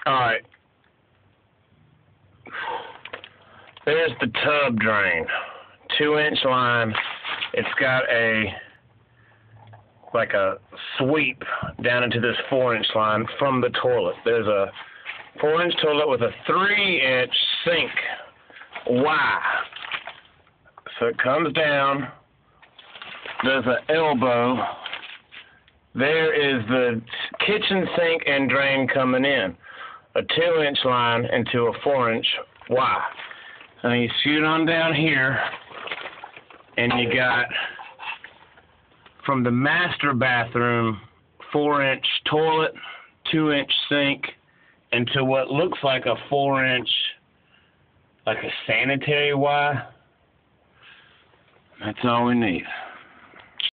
Alright. There's the tub drain. 2-inch line. It's got like a sweep down into this 4-inch line from the toilet. There's a 4-inch toilet with a 3-inch sink Y. So it comes down. There's an elbow. There is the kitchen sink and drain coming in. A 2-inch line into a 4-inch Y. And you shoot on down here, and you got from the master bathroom 4-inch toilet, 2-inch sink, into what looks like a 4-inch, like a sanitary Y. That's all we need.